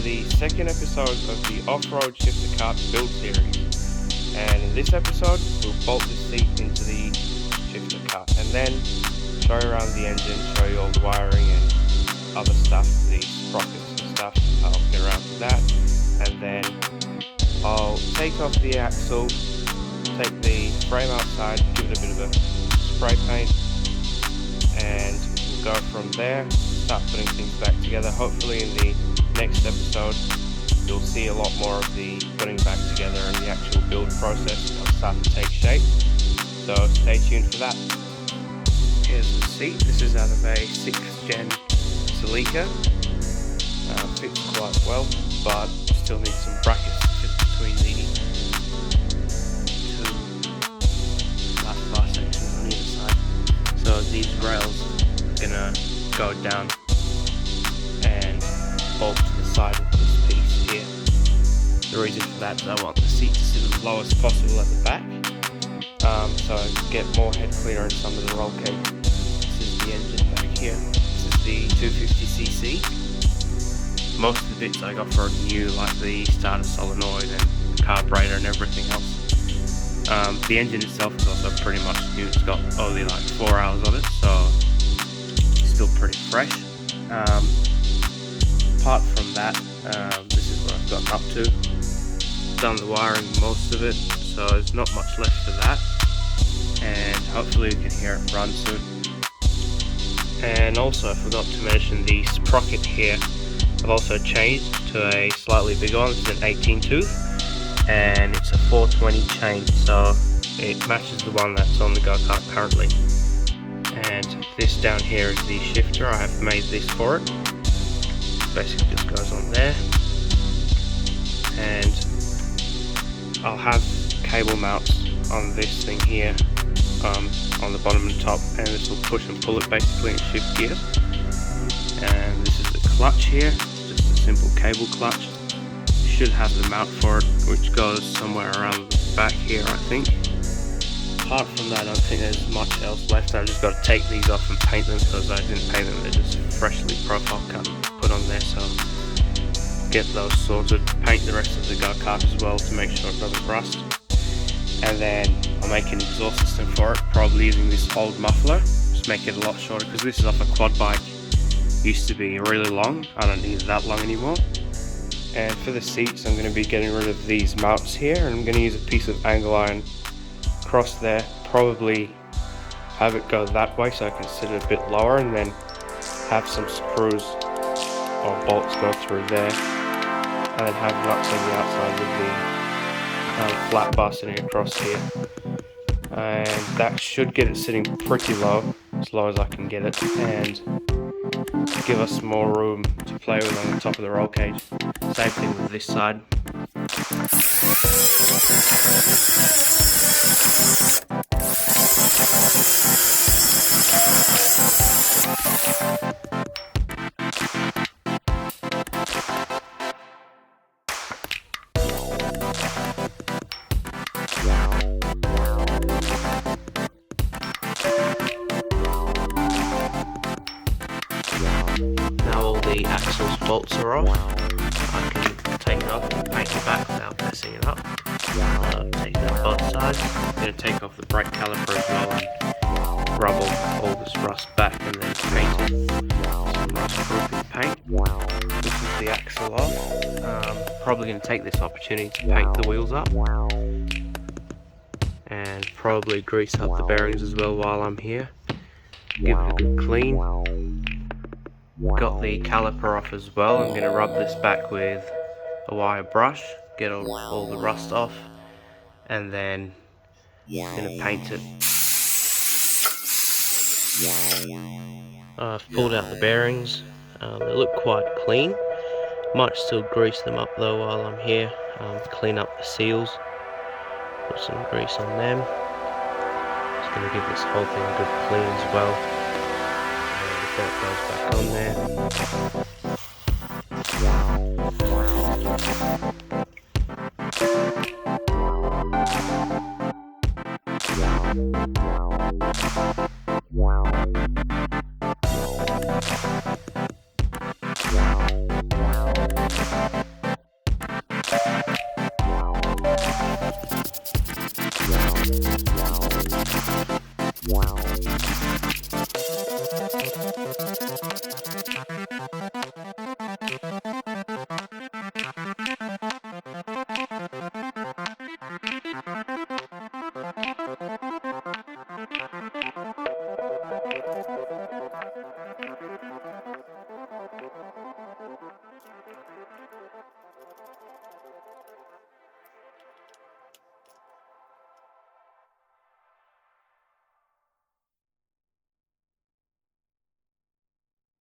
the second episode of the off-road Shifter Kart Build Series, and in this episode we'll bolt the seat into the Shifter Kart and then show you around the engine, show you all the wiring and other stuff, the sprockets and stuff. I'll get around to that, and then I'll take off the axle, take the frame outside, give it a bit of a spray paint, and we'll go from there, start putting things back together. Hopefully in the next episode you'll see a lot more of the putting back together and the actual build process will start to take shape, so stay tuned for that. Here's the seat. This is out of a 6th gen Celica. Fits quite well, but still needs some brackets to fit between the two flat bar sections on either side. So these rails are gonna go down and bolt to the side of this piece here. The reason for that is I want the seat to sit as low as possible at the back, so I get more head cleaner in some of the roll cage. This is the engine back here. This is the 250cc. Most of the bits I got for new, like the starter solenoid and the carburetor and everything else. The engine itself is also pretty much new. It's got only like 4 hours on it, so it's still pretty fresh. Apart from that, this is what I've gotten up to. Done the wiring, most of it, so there's not much left for that. And hopefully we can hear it run soon. And also I forgot to mention the sprocket here. I've also changed to a slightly bigger one. This is an 18 tooth and it's a 420 chain, so it matches the one that's on the go-kart currently. And this down here is the shifter. I have made this for it. Basically just goes on there, and I'll have cable mounts on this thing here, on the bottom and top, and this will push and pull it basically and shift gears. And this is the clutch here. It's just a simple cable clutch. You should have the mount for it, which goes somewhere around the back here, I think. Apart from that, I don't think there's much else left. I've just got to take these off and paint them, because I didn't paint them. They're just freshly profile cut and put on there, so get those sorted. Paint the rest of the go-kart as well to make sure it doesn't rust. And then I'll make an exhaust system for it, probably using this old muffler. Just make it a lot shorter, because this is off a quad bike. Used to be really long. I don't need it that long anymore. And for the seats, I'm going to be getting rid of these mounts here, and I'm going to use a piece of angle iron across there, probably have it go that way so I can sit it a bit lower, and then have some screws or bolts go through there, and then have nuts on the outside with the flat bar sitting across here. And that should get it sitting pretty low, as low as I can get it, and give us more room to play with on the top of the roll cage. Same thing with this side. Now all the axles bolts are off, I can take it off and paint it back without messing it up. Take it out both sides. I'm going to take off the brake caliper as well and rub all this rust back, and then paint it. Some rust proofing paint. This is the axle off. Probably going to take this opportunity to paint the wheels up, and probably grease up the bearings as well while I'm here. Give it a good clean. Got the caliper off as well. I'm going to rub this back with a wire brush, get all the rust off, and then I'm going to paint it. I've pulled out the bearings. They look quite clean. Might still grease them up though while I'm here. Clean up the seals, put some grease on them. Just going to give this whole thing a good clean as well. Before it goes back on